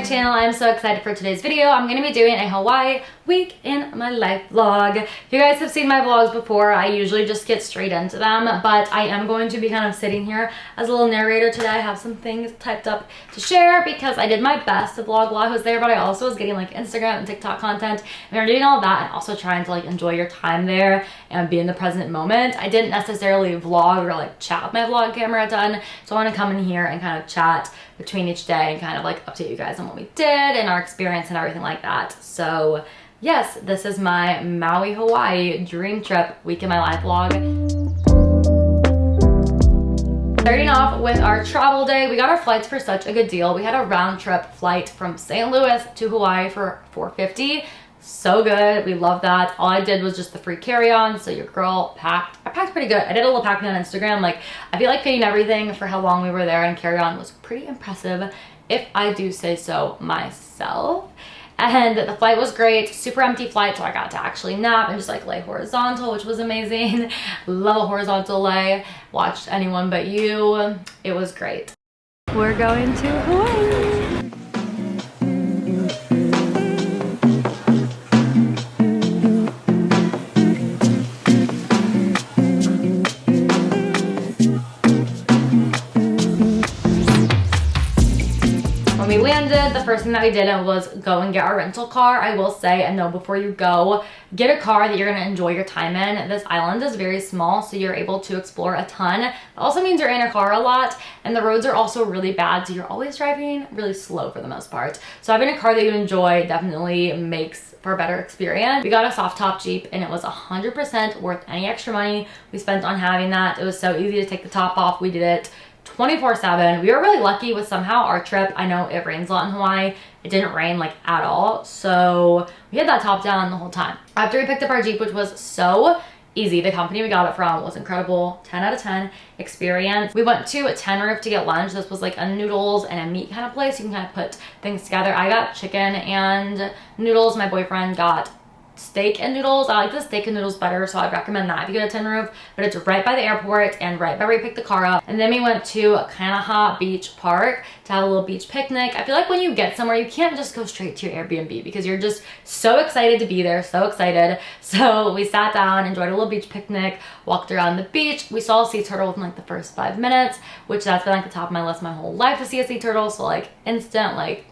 my channel. I'm so excited for today's video. I'm going to be doing a Hawaii week in my life vlog. If you guys have seen my vlogs before, I usually just get straight into them, but I am going to be kind of sitting here as a little narrator today. I have some things typed up to share because I did my best to vlog while I was there, but I also was getting like Instagram and TikTok content, and I'm doing all that and also trying to like enjoy your time there and be in the present moment. I didn't necessarily vlog or like chat with my vlog camera done, so I want to come in here and kind of chat between each day and kind of like update you guys on what we did and our experience and everything like that. So yes, this is my Maui, Hawaii dream trip week in my life vlog. Starting off with our travel day, we got our flights for such a good deal. We had a round trip flight from St. Louis to Hawaii for $450. So good. We love that. All I did was just the free carry-on, so your girl packed. I packed pretty good. I did a little packing on Instagram. Like, I feel like fitting everything for how long we were there, and carry-on was pretty impressive, if I do say so myself. And the flight was great. Super empty flight, so I got to actually nap and just like lay horizontal, which was amazing. Love a horizontal lay. Watched Anyone But You. It was great. We're going to Hawaii. When we landed, the first thing that we did was go and get our rental car. I will say, and know before you go, get a car that you're going to enjoy your time in. This island is very small, so you're able to explore a ton. It also means you're in a car a lot, and the roads are also really bad, so you're always driving really slow for the most part. So having a car that you enjoy definitely makes for a better experience. We got a soft top Jeep, and it was 100% worth any extra money we spent on having that. It was so easy to take the top off. We did it 24/7. We were really lucky with somehow our trip. I know it rains a lot in Hawaii. It didn't rain like at all, so we had that top down the whole time. After we picked up our Jeep, which was so easy, the company we got it from was incredible. 10 out of 10 experience. We went to a Ten Roof to get lunch. This was like a noodles and a meat kind of place. You can kind of put things together. I got chicken and noodles. My boyfriend got steak and noodles. I like the steak and noodles better, so I'd recommend that if you go to Ten Roof. But it's right by the airport and right by where we picked the car up. And then we went to Hana Beach Park to have a little beach picnic. I feel like when you get somewhere, you can't just go straight to your Airbnb because you're just so excited to be there, so excited. So we sat down, enjoyed a little beach picnic, walked around the beach. We saw a sea turtle within like the first 5 minutes, which that's been like the top of my list my whole life to see a sea turtle. So like instant, like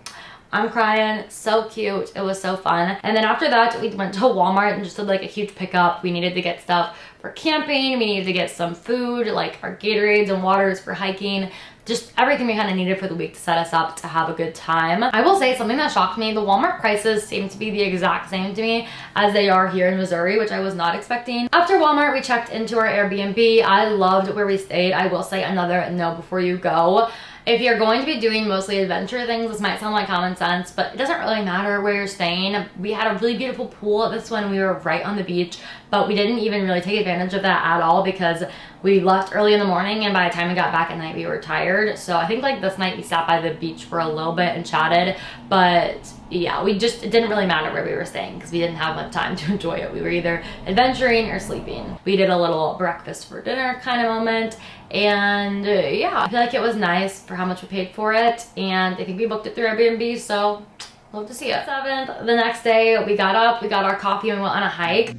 I'm crying. So cute. It was so fun. And then after that, we went to Walmart and just did like a huge pickup. We needed to get stuff for camping. We needed to get some food, like our Gatorades and waters for hiking. Just everything we kind of needed for the week to set us up to have a good time. I will say something that shocked me. The Walmart prices seem to be the exact same to me as they are here in Missouri, which I was not expecting. After Walmart, we checked into our Airbnb. I loved where we stayed. I will say another no before you go. If you're going to be doing mostly adventure things, this might sound like common sense, but it doesn't really matter where you're staying. We had a really beautiful pool at this one. We were right on the beach, but we didn't even really take advantage of that at all because we left early in the morning, and by the time we got back at night, we were tired. So I think like this night we sat by the beach for a little bit and chatted, but yeah, it didn't really matter where we were staying because we didn't have much time to enjoy it. We were either adventuring or sleeping. We did a little breakfast for dinner kind of moment, and yeah, I feel like it was nice for how much we paid for it, and I think we booked it through Airbnb, so love to see it. 7th, the next day, we got up, we got our coffee, and we went on a hike.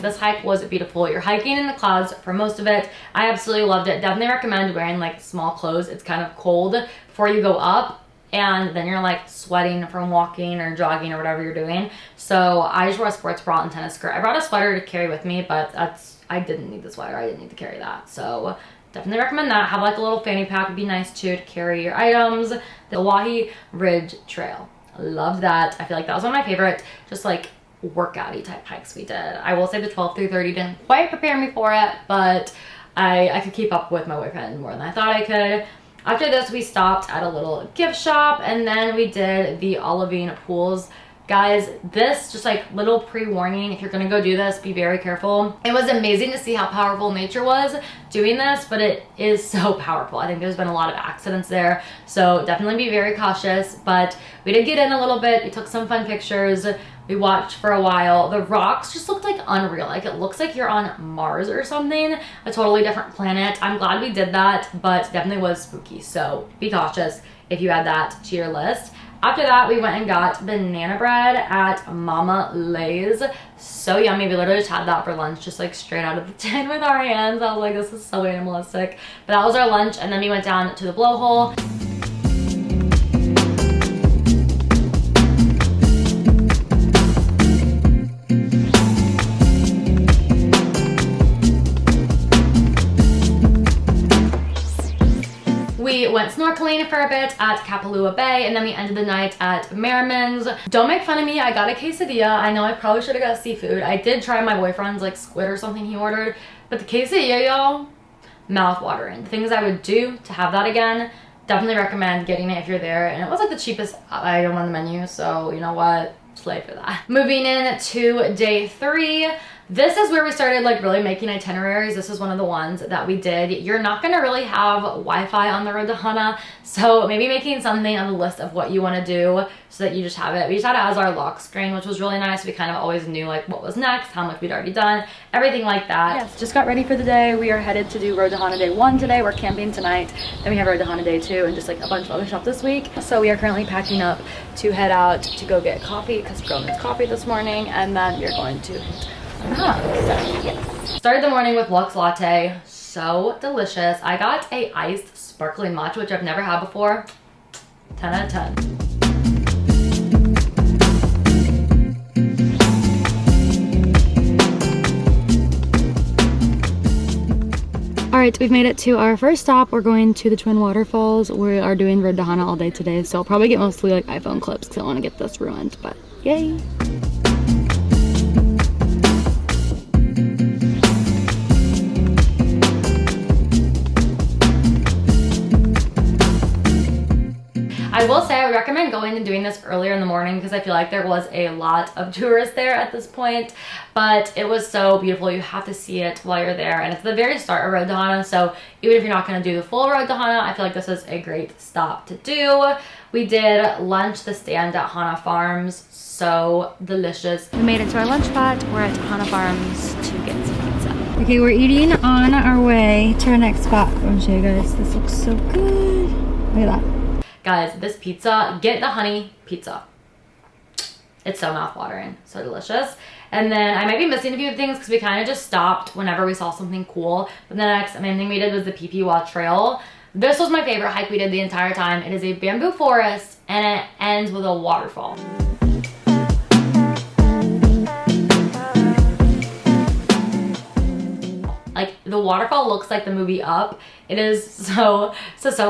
This hike was beautiful. You're hiking in the clouds for most of it. I absolutely loved it. Definitely recommend wearing like small clothes. It's kind of cold before you go up, and then you're like sweating from walking or jogging or whatever you're doing. So I just wore a sports bra and tennis skirt. I brought a sweater to carry with me, but I didn't need the sweater. I didn't need to carry that. So definitely recommend that. Have like a little fanny pack would be nice too to carry your items. The Oahe Ridge Trail. Loved that. I feel like that was one of my favorite, just like workout-y type hikes we did. I will say the 12 through 30 didn't quite prepare me for it, but I could keep up with my boyfriend more than I thought I could. After this, we stopped at a little gift shop, and then we did the olivine pools. Guys, this just like little pre-warning, if you're gonna go do this, be very careful. It was amazing to see how powerful nature was doing this, but it is so powerful. I think there's been a lot of accidents there, so definitely be very cautious. But we did get in a little bit. We took some fun pictures. We watched for a while. The rocks just looked like unreal. Like it looks like you're on Mars or something, a totally different planet. I'm glad we did that, but definitely was spooky. So be cautious if you add that to your list. After that, we went and got banana bread at Mama Lay's. So yummy. We literally just had that for lunch, just like straight out of the tin with our hands. I was like, this is so animalistic. But that was our lunch, and then we went down to the blowhole. We went snorkeling for a bit at Kapalua Bay, and then we ended the night at Merriman's. Don't make fun of me, I got a quesadilla. I know I probably should have got seafood. I did try my boyfriend's like squid or something he ordered, but the quesadilla, y'all, mouth-watering. The things I would do to have that again, definitely recommend getting it if you're there. And it was like the cheapest item on the menu, so you know what? Slay for that. Moving in to day 3. This is where we started like really making itineraries. This is one of the ones that we did. You're not gonna really have Wi-Fi on the road to Hana, so maybe making something on the list of what you wanna do so that you just have it. We just had it as our lock screen, which was really nice. We kind of always knew like what was next, how much we'd already done, everything like that. Yes, just got ready for the day. We are headed to do Road to Hana Day 1 today. We're camping tonight. Then we have Road to Hana Day 2 and just like a bunch of other stuff this week. So we are currently packing up to head out to go get coffee because girl needs coffee this morning, and then we are going to yes. Started the morning with Lux Latte. So delicious. I got a iced sparkling matcha, which I've never had before. 10 out of 10. Alright, we've made it to our first stop. We're going to the Twin Waterfalls. We are doing Road to Hana all day today, so I'll probably get mostly like iPhone clips because I don't want to get this ruined, but yay! I will say I would recommend going and doing this earlier in the morning because I feel like there was a lot of tourists there at this point, but it was so beautiful. You have to see it while you're there, and it's the very start of Road to Hana, so even if you're not going to do the full Road to Hana, I feel like this is a great stop to do. We did lunch the stand at Hana Farms. So delicious. We made it to our lunch spot. We're at Hana Farms to get some pizza. Okay, we're eating on our way to our next spot. I'll show you guys. This looks so good. Look at that. Guys, this pizza, get the honey pizza. It's so mouth-watering, so delicious. And then I might be missing a few things because we kind of just stopped whenever we saw something cool. But the next main thing we did was the Pipiwa Trail. This was my favorite hike we did the entire time. It is a bamboo forest and it ends with a waterfall. Like the waterfall looks like the movie Up. It is so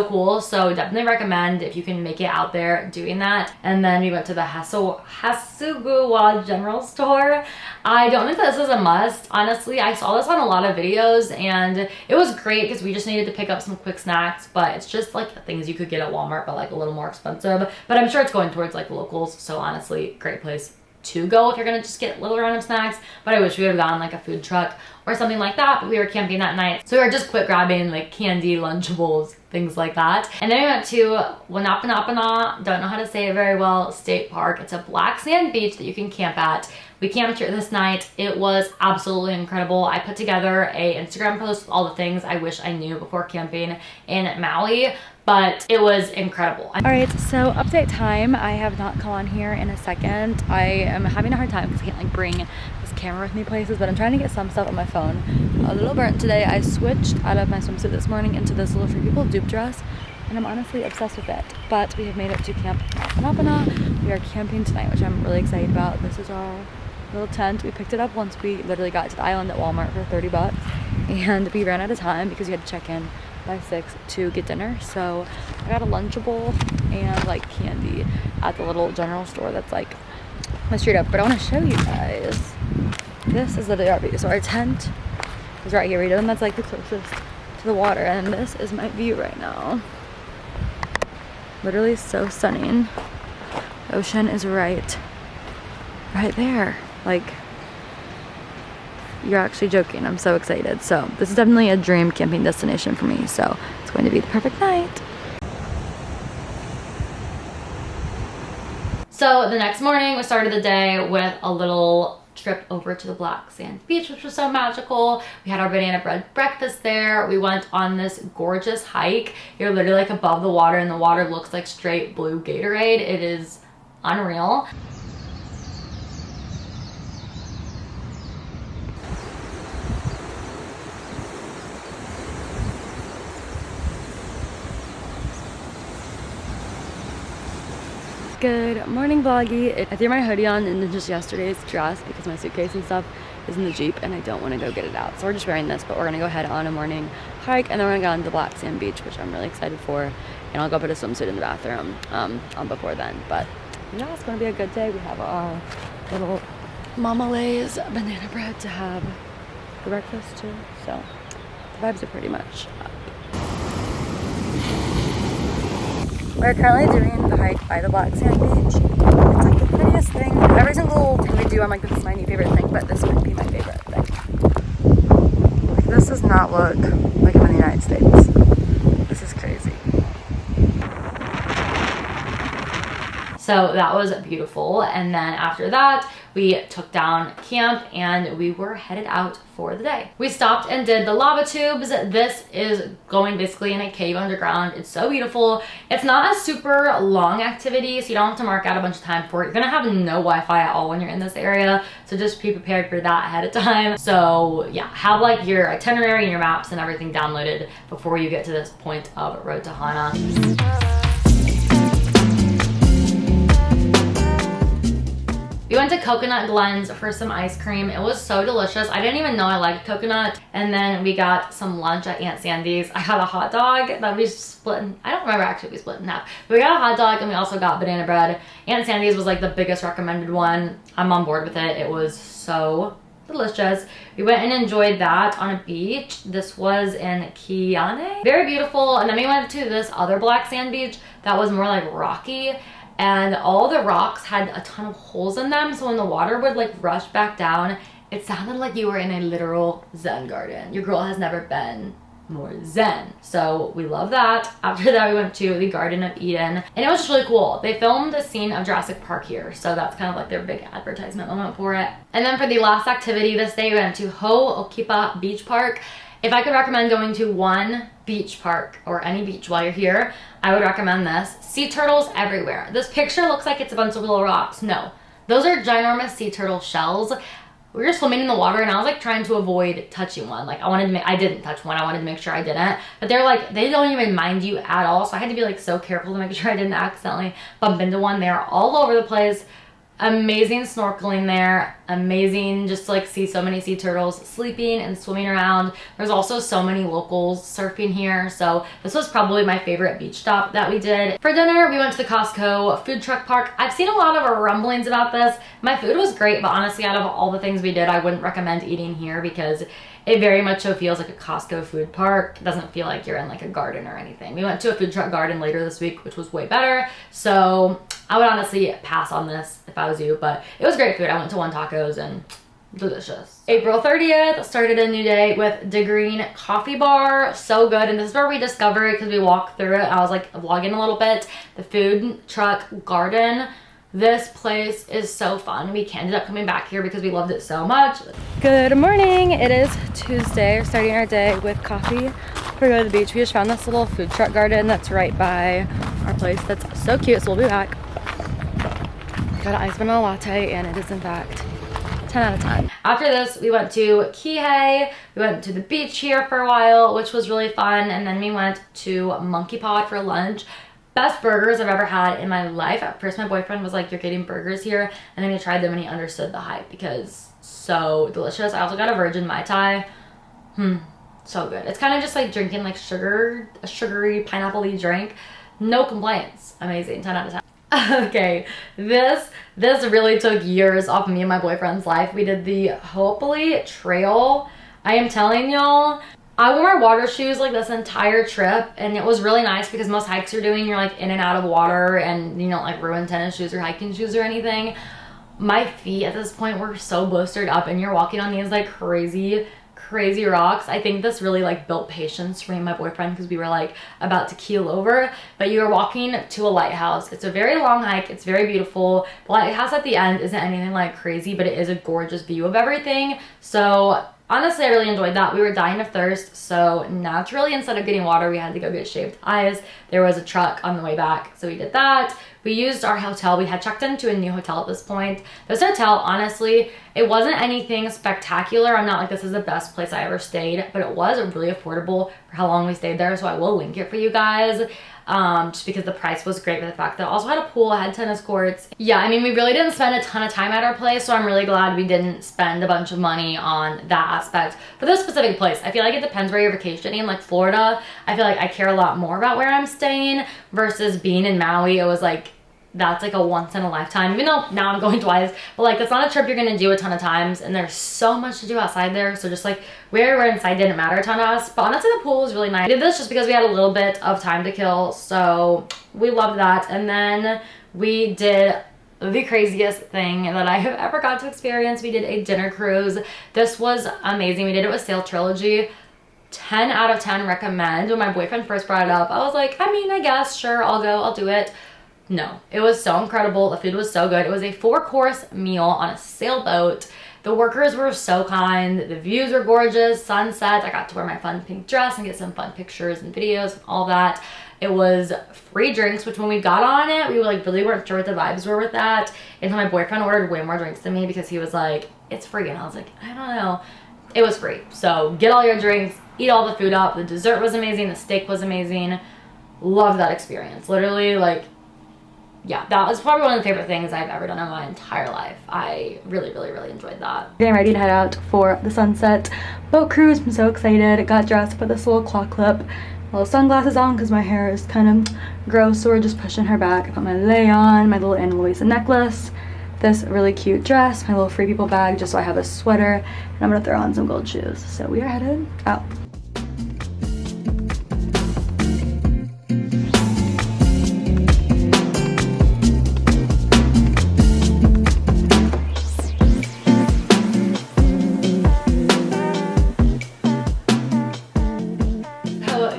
cool. So definitely recommend if you can make it out there doing that. And then we went to the Hasugawa General Store. I don't think this is a must. Honestly, I saw this on a lot of videos and it was great because we just needed to pick up some quick snacks, but it's just like things you could get at Walmart, but like a little more expensive. But I'm sure it's going towards like locals. So honestly, great place to go if you're gonna just get little random snacks. But I wish we would have gotten like a food truck or something like that, but we were camping that night, so we were just quick grabbing like candy, Lunchables, things like that. And then we went to Wanapanapana, don't know how to say it very well, State Park. It's a black sand beach that you can camp at. We camped here this night. It was absolutely incredible. I put together a Instagram post with all the things I wish I knew before camping in Maui, but it was incredible. All right, so update time. I have not come on here in a second. I am having a hard time because I can't like bring this camera with me places, but I'm trying to get some stuff on my phone. A little burnt today. I switched out of my swimsuit this morning into this little Free People dupe dress, and I'm honestly obsessed with it. But we have made it to Camp Wanapanapana. We are camping tonight, which I'm really excited about. This is our little tent. We picked it up once we literally got to the island at Walmart for 30 bucks, and we ran out of time because we had to check in by 6 to get dinner. So I got a Lunchable and like candy at the little general store that's like my street up. But I want to show you guys. This is the RV. So our tent is right here. We know that's like the closest to the water, and this is my view right now. Literally so stunning. Ocean is right there. Like, you're actually joking. I'm so excited. So this is definitely a dream camping destination for me. So it's going to be the perfect night. So the next morning we started the day with a little trip over to the Black Sand Beach, which was so magical. We had our banana bread breakfast there. We went on this gorgeous hike. You're literally like above the water and the water looks like straight blue Gatorade. It is unreal. Good morning, vloggy. I threw my hoodie on in just yesterday's dress because my suitcase and stuff is in the Jeep and I don't want to go get it out. So we're just wearing this, but we're gonna go head on a morning hike and then we're gonna go on the Black Sand Beach, which I'm really excited for. And I'll go put a swimsuit in the bathroom on before then. But yeah, it's gonna be a good day. We have our little Mama Lay's banana bread to have for breakfast too. So the vibes are pretty much up. We're currently doing the hike by the Black Sand Beach. It's like the prettiest thing. Every single thing we do, I'm like, this is my new favorite thing, but this might be my favorite thing. Like, this does not look like I'm in the United States. This is crazy. So that was beautiful. And then after that, we took down camp and we were headed out for the day. We stopped and did the lava tubes. This is going basically in a cave underground. It's so beautiful. It's not a super long activity, so you don't have to mark out a bunch of time for it. You're gonna have no Wi-Fi at all when you're in this area, so just be prepared for that ahead of time. So yeah, have like your itinerary and your maps and everything downloaded before you get to this point of Road to Hana. We went to Coconut Glens for some ice cream. It was so delicious. I didn't even know I liked coconut. And then we got some lunch at Aunt Sandy's. I got a hot dog that we split in, I don't remember actually if we split in half. But we got a hot dog and we also got banana bread. Aunt Sandy's was like the biggest recommended one. I'm on board with it. It was so delicious. We went and enjoyed that on a beach. This was in Kiane. Very beautiful. And then we went to this other Black Sand Beach that was more like rocky. And all the rocks had a ton of holes in them, so when the water would like rush back down, it sounded like you were in a literal Zen garden. Your girl has never been more Zen. So we love that. After that, we went to the Garden of Eden, and it was just really cool. They filmed a scene of Jurassic Park here, so that's kind of like their big advertisement moment for it. And then for the last activity this day, we went to Ho'okipa Beach Park. If I could recommend going to one beach park or any beach while you're here, I would recommend this. Sea turtles everywhere. This picture looks like it's a bunch of little rocks. No, those are ginormous sea turtle shells. We were swimming in the water and I was like trying to avoid touching one. Like I didn't touch one. I wanted to make sure I didn't. But they're like, they don't even mind you at all. So I had to be like so careful to make sure I didn't accidentally bump into one. They're all over the place. Amazing snorkeling there. Amazing just to like see so many sea turtles sleeping and swimming around. There's also so many locals surfing here. So this was probably my favorite beach stop that we did. For dinner, we went to the Costco food truck park. I've seen a lot of rumblings about this. My food was great, but honestly, out of all the things we did, I wouldn't recommend eating here because it very much so feels like a Costco food park. It doesn't feel like you're in like a garden or anything. We went to a food truck garden later this week, which was way better. So I would honestly pass on this if I was you, but it was great food. I went to One Tacos and delicious. April 30th, started a new day with De Green Coffee Bar. So good. And this is where we discovered it because we walked through it. I was like vlogging a little bit. The food truck garden. This place is so fun. We ended up coming back here because we loved it so much. Good morning. It is Tuesday. We're starting our day with coffee before we go to the beach. We just found this little food truck garden that's right by our place. That's so cute. So we'll be back. Got an iced vanilla latte and it is in fact 10 out of 10. After this, we went to Kihei. We went to the beach here for a while, which was really fun. And then we went to Monkey Pod for lunch. Best burgers I've ever had in my life. At first my boyfriend was like, you're getting burgers here, and then he tried them and he understood the hype because so delicious. I also got a virgin Mai Tai. So good. It's kind of just like drinking like a sugary pineapple-y drink. No complaints. Amazing. 10 out of 10. Okay, this really took years off of me and my boyfriend's life. We did the Ho'opili Trail. I am telling y'all, I wore water shoes like this entire trip, and it was really nice because most hikes you're doing, you're like in and out of water and you don't like ruin tennis shoes or hiking shoes or anything. My feet at this point were so blistered up, and you're walking on these like crazy crazy rocks. I think this really like built patience for me and my boyfriend because we were like about to keel over. But you are walking to a lighthouse. It's a very long hike. It's very beautiful. The lighthouse at the end isn't anything like crazy, but it is a gorgeous view of everything. So honestly, I really enjoyed that. We were dying of thirst, so naturally, instead of getting water, we had to go get shaved ice. There was a truck on the way back, so we did that. We used our hotel. We had checked into a new hotel at this point. This hotel, honestly, it wasn't anything spectacular. I'm not like this is the best place I ever stayed, but it was really affordable for how long we stayed there, so I will link it for you guys. Just because the price was great, but the fact that it also had a pool, had tennis courts. Yeah, I mean, we really didn't spend a ton of time at our place, so I'm really glad we didn't spend a bunch of money on that aspect. For this specific place, I feel like it depends where you're vacationing. Like Florida, I feel like I care a lot more about where I'm staying versus being in Maui. It was like, that's like a once in a lifetime, even though now I'm going twice, but like it's not a trip you're gonna do a ton of times, and there's so much to do outside there. So just like where we're inside didn't matter a ton to us, but honestly the pool was really nice. We did this just because we had a little bit of time to kill, so we loved that. And then we did the craziest thing that I have ever got to experience. We did a dinner cruise. This was amazing. We did it with Sail Trilogy. 10 out of 10 recommend. When my boyfriend first brought it up, I was like, I mean, I guess, sure, I'll go, I'll do it. No, it was so incredible. The food was so good. It was a 4-course meal on a sailboat. The workers were so kind. The views were gorgeous. Sunset. I got to wear my fun pink dress and get some fun pictures and videos and all that. It was free drinks, which when we got on it, we like really weren't sure what the vibes were with that. And my boyfriend ordered way more drinks than me because he was like, it's free. And I was like, I don't know. It was free. So get all your drinks, eat all the food up. The dessert was amazing. The steak was amazing. Loved that experience. Literally, like, yeah, that was probably one of the favorite things I've ever done in my entire life. I really, really, really enjoyed that. Getting ready to head out for the sunset boat cruise. I'm so excited. Got dressed, put this little claw clip, little sunglasses on because my hair is kind of gross, so we're just pushing her back. I put my lei on, my little Anna Luisa necklace, this really cute dress, my little Free People bag, just so I have a sweater, and I'm gonna throw on some gold shoes. So we are headed out.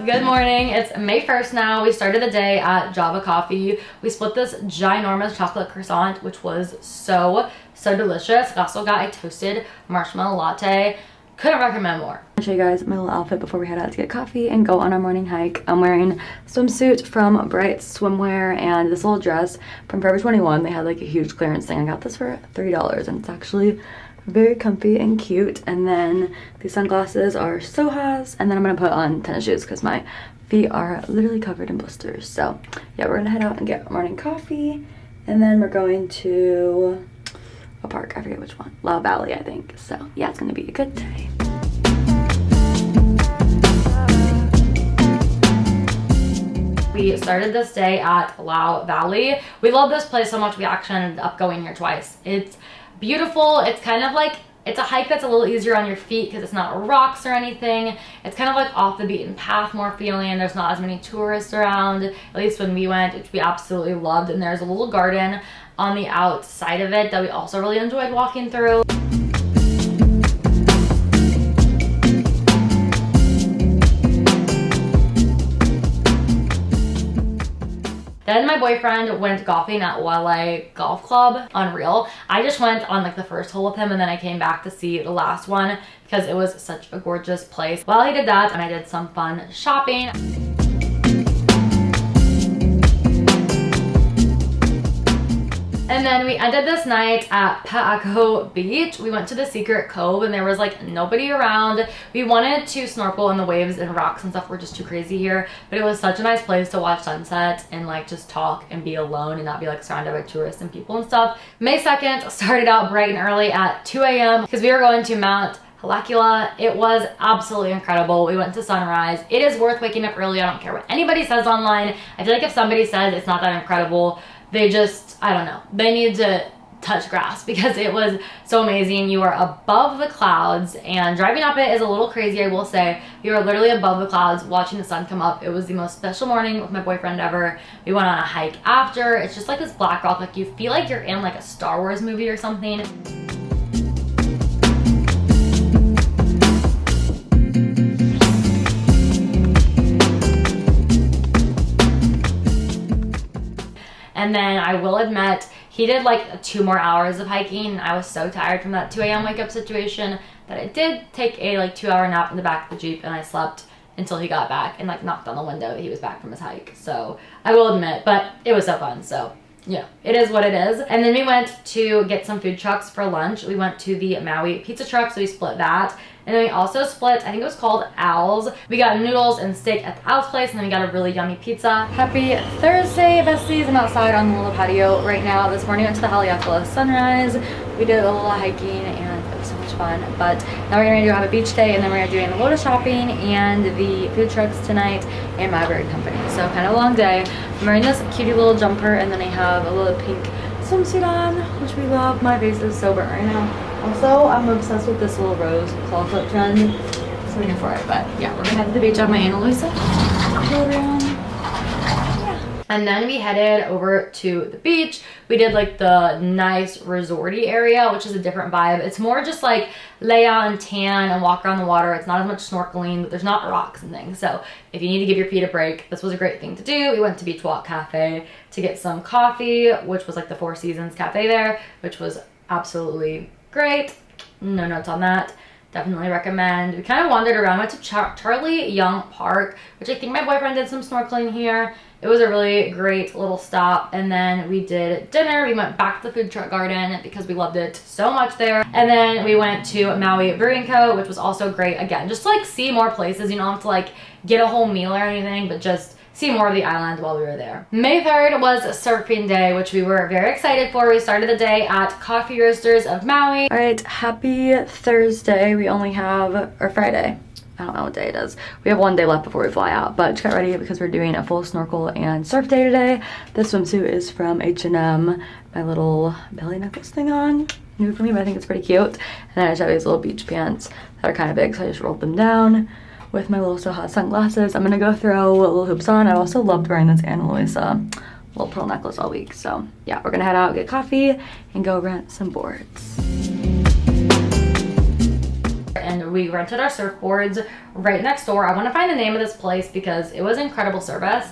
Good morning. It's May 1st now. We started the day at Java Coffee. We split this ginormous chocolate croissant, which was so delicious. I also got a toasted marshmallow latte. Couldn't recommend more. I'll show you guys my little outfit before we head out to get coffee and go on our morning hike. I'm wearing a swimsuit from Bright Swimwear and this little dress from Forever 21. They had like a huge clearance thing. I got this for $3 and it's actually very comfy and cute. And then these sunglasses are Soha's, and then I'm gonna put on tennis shoes because my feet are literally covered in blisters. So yeah, we're gonna head out and get morning coffee, and then we're going to a park. I forget which one. La Valley, I think. So yeah, it's gonna be a good day. We started this day at La Valley. We love this place so much we actually ended up going here twice. It's beautiful. It's kind of like, it's a hike that's a little easier on your feet because it's not rocks or anything. It's kind of like off the beaten path more feeling. There's not as many tourists around, at least when we went, which we absolutely loved. And there's a little garden on the outside of it that we also really enjoyed walking through. Then my boyfriend went golfing at Wale Golf Club. Unreal. I just went on like the first hole with him, and then I came back to see the last one because it was such a gorgeous place. While he did that, and I did some fun shopping. And then we ended this night at Pa'ako Beach. We went to the secret cove and there was like nobody around. We wanted to snorkel in the waves and rocks and stuff were just too crazy here, but it was such a nice place to watch sunset and like just talk and be alone and not be like surrounded by tourists and people and stuff. May 2nd started out bright and early at 2 a.m. because we were going to Mount Haleakala. It was absolutely incredible. We went to sunrise. It is worth waking up early. I don't care what anybody says online. I feel like if somebody says it's not that incredible, they just, I don't know, they need to touch grass because it was so amazing. You are above the clouds and driving up it is a little crazy, I will say. You are literally above the clouds watching the sun come up. It was the most special morning with my boyfriend ever. We went on a hike after. It's just like this black rock, like you feel like you're in like a Star Wars movie or something. And then I will admit, he did like 2 more hours of hiking, and I was so tired from that 2 a.m. wake up situation that I did take a like 2-hour nap in the back of the Jeep, and I slept until he got back and like knocked on the window that he was back from his hike. So I will admit, but it was so fun. So yeah, it is what it is. And then we went to get some food trucks for lunch. We went to the Maui pizza truck, so we split that. And then we also split, I think it was called Al's. We got noodles and steak at the Al's place, and then we got a really yummy pizza. Happy Thursday, besties. I'm outside on the little patio right now. This morning I went to the Haleakala sunrise. We did a little hiking, and it was so much fun. But now we're gonna have a beach day, and then we're gonna do a load of shopping and the food trucks tonight and my bird company. So kind of a long day. I'm wearing this cutie little jumper, and then I have a little pink swimsuit on, which we love. My face is so burnt right now. Also, I'm obsessed with this little rose claw clip trend. So we're here for it. But yeah, we're gonna head to the beach. I have my Ana Luisa. And then we headed over to the beach. We did like the nice resorty area, which is a different vibe. It's more just like lay out and tan and walk around the water. It's not as much snorkeling, but there's not rocks and things. So if you need to give your feet a break, this was a great thing to do. We went to Beach Walk Cafe to get some coffee, which was like the Four Seasons Cafe there, which was absolutely great. No notes on that. Definitely recommend. We kind of wandered around. Went to Charlie Young Park, which I think my boyfriend did some snorkeling here. It was a really great little stop. And then we did dinner. We went back to the food truck garden because we loved it so much there. And then we went to Maui Brewing Co., which was also great. Again, just to like see more places. You don't have to like get a whole meal or anything, but just see more of the island while we were there. May 3rd was surfing day, which we were very excited for. We started the day at Coffee Roasters of Maui. All right, happy Thursday. We only have, or Friday. I don't know what day it is. We have 1 day left before we fly out, but just get ready because we're doing a full snorkel and surf day today. This swimsuit is from H&M. My little belly necklace thing on. New for me, but I think it's pretty cute. And then I just have these little beach pants that are kind of big, so I just rolled them down with my little So Hot sunglasses. I'm gonna go throw little hoops on. I also loved wearing this Ana Luisa little pearl necklace all week. So yeah, we're gonna head out, get coffee, and go rent some boards. And we rented our surfboards right next door. I want to find the name of this place because it was incredible service.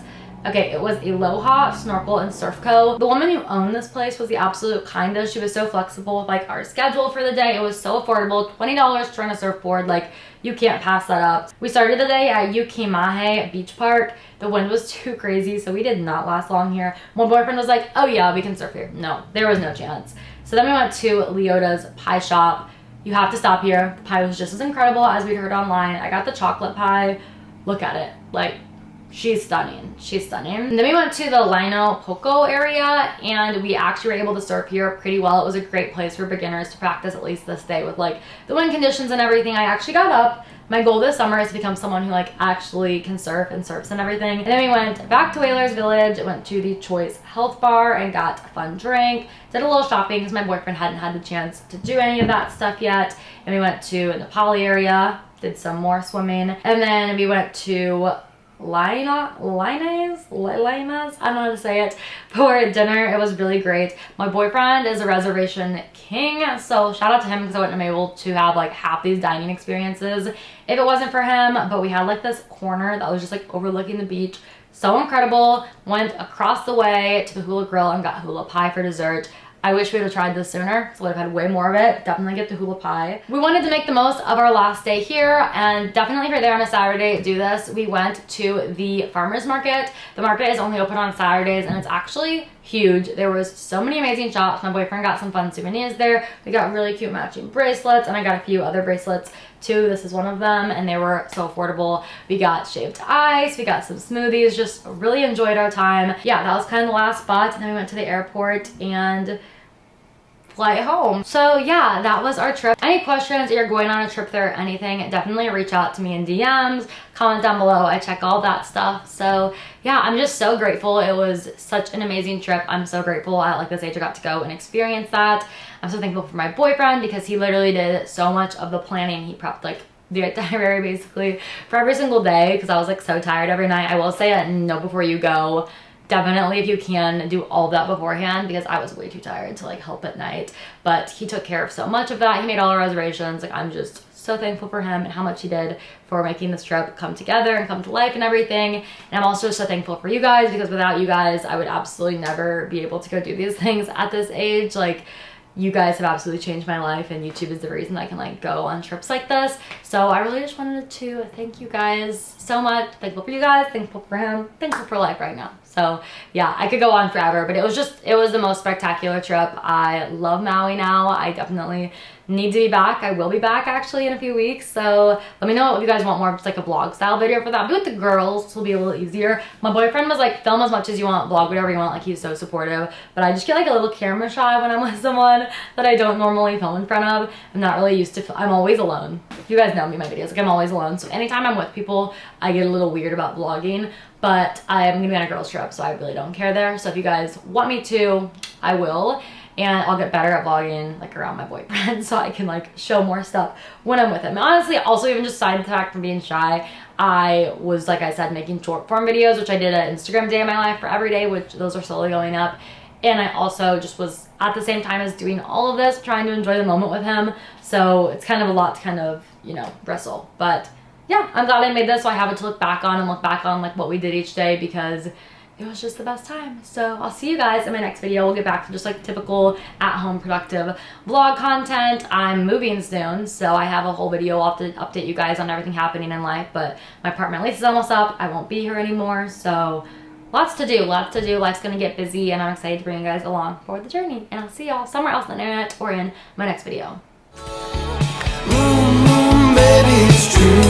Okay, it was Aloha Snorkel and Surf Co. The woman who owned this place was the absolute kindest. She was so flexible with like our schedule for the day. It was so affordable. $20 to rent a surfboard. Like, you can't pass that up. We started the day at Yukimahe Beach Park. The wind was too crazy, so we did not last long here. My boyfriend was like, oh yeah, we can surf here. No, there was no chance. So then we went to Leota's Pie Shop. You have to stop here. The pie was just as incredible as we'd heard online. I got the chocolate pie. Look at it. Like, she's stunning. She's stunning. And then we went to the Lino Poco area, and we actually were able to surf here pretty well. It was a great place for beginners to practice, at least this day, with like the wind conditions and everything. I actually got up. My goal this summer is to become someone who like actually can surf and surfs and everything. And then we went back to Whalers Village, went to the Choice Health Bar and got a fun drink. Did a little shopping because my boyfriend hadn't had the chance to do any of that stuff yet. And we went to the Nepali area, did some more swimming. And then we went to Lainas, I don't know how to say it, for dinner. It was really great. My boyfriend is a reservation king, so shout out to him because I wouldn't have been able to have like half these dining experiences if it wasn't for him. But we had like this corner that was just like overlooking the beach. So incredible. Went across the way to the Hula Grill and got hula pie for dessert. I wish we would have tried this sooner, so I would have had way more of it. Definitely get the hula pie. We wanted to make the most of our last day here, and definitely if you're there on a Saturday, do this. We went to the farmer's market. The market is only open on Saturdays, and it's actually huge. There was so many amazing shops. My boyfriend got some fun souvenirs there. We got really cute matching bracelets, and I got a few other bracelets too. This is one of them, and they were so affordable. We got shaved ice, we got some smoothies, just really enjoyed our time. Yeah, that was kind of the last spot, and then we went to the airport and flight home. So yeah, that was our trip. Any questions, you're going on a trip there or anything, definitely reach out to me in DMs, comment down below. I check all that stuff. So yeah, I'm just so grateful. It was such an amazing trip. I'm so grateful at like this age I got to go and experience that. I'm so thankful for my boyfriend because he literally did so much of the planning. He prepped like the itinerary basically for every single day because I was like so tired every night. I will say know before you go, definitely if you can do all that beforehand because I was way too tired to like help at night. But he took care of so much of that. He made all our reservations. Like, I'm just so thankful for him and how much he did for making this trip come together and come to life and everything. And I'm also so thankful for you guys, because without you guys, I would absolutely never be able to go do these things at this age. Like, you guys have absolutely changed my life, and YouTube is the reason I can like go on trips like this. So I really just wanted to thank you guys so much. Thankful for you guys, thankful for him, thankful for life right now. So yeah, I could go on forever, but it was the most spectacular trip. I love Maui now. I definitely need to be back. I will be back actually in a few weeks. So let me know if you guys want more of just like a vlog style video for that. Be with the girls, so it'll be a little easier. My boyfriend was like, film as much as you want, vlog whatever you want. Like, he's so supportive. But I just get like a little camera shy when I'm with someone that I don't normally film in front of. I'm not really used to, I'm always alone. You guys know me, my videos, like I'm always alone. So anytime I'm with people, I get a little weird about vlogging. But I'm gonna be on a girls trip, so I really don't care there. So if you guys want me to, I will. And I'll get better at vlogging like around my boyfriend, so I can like show more stuff when I'm with him. Honestly, also even just side fact from being shy, I was, like I said, making short form videos, which I did an Instagram day of my life for every day, which those are slowly going up. And I also just was at the same time as doing all of this, trying to enjoy the moment with him. So it's kind of a lot to kind of, you know, wrestle. But yeah, I'm glad I made this, so I have it to look back on like what we did each day, because it was just the best time. So I'll see you guys in my next video. We'll get back to just like typical at-home productive vlog content. I'm moving soon, so I have a whole video. I'll have to update you guys on everything happening in life, but my apartment lease is almost up. I won't be here anymore, so lots to do, lots to do. Life's gonna get busy, and I'm excited to bring you guys along for the journey. And I'll see y'all somewhere else on the internet or in my next video. Baby, it's true.